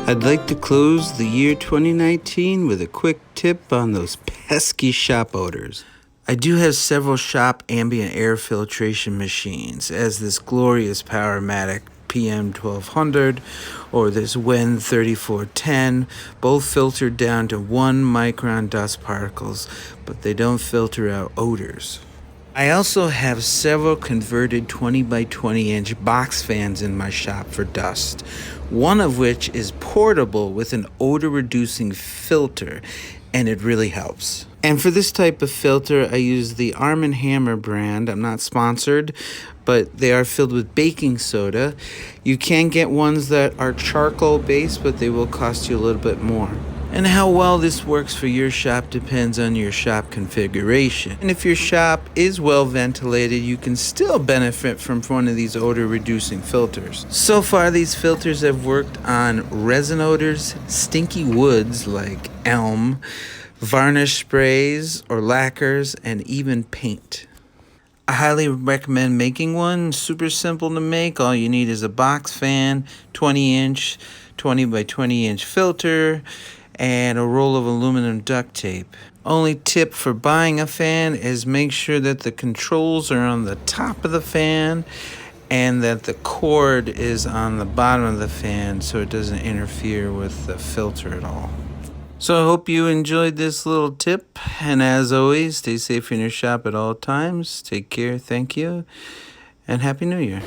I'd like to close the year 2019 with a quick tip on those pesky shop odors. I do have several shop ambient air filtration machines, as this glorious Powermatic PM1200 or this WEN 3410, both filtered down to 1 micron dust particles, but they don't filter out odors. I also have several converted 20 by 20 inch box fans in my shop for dust, one of which is portable with an odor reducing filter, and it really helps. And for this type of filter, I use the Arm & Hammer brand. I'm not sponsored, but they are filled with baking soda. You can get ones that are charcoal based, but they will cost you a little bit more. And how well this works for your shop depends on your shop configuration. And if your shop is well ventilated, you can still benefit from one of these odor reducing filters. So far, these filters have worked on resin odors, stinky woods like elm, varnish sprays or lacquers, and even paint. I highly recommend making one. Super simple to make. All you need is a box fan, 20 by 20 inch filter, and a roll of aluminum duct tape. Only tip for buying a fan is make sure that the controls are on the top of the fan and that the cord is on the bottom of the fan so it doesn't interfere with the filter at all. So I hope you enjoyed this little tip, and as always, stay safe in your shop at all times. Take care, thank you, and Happy New Year.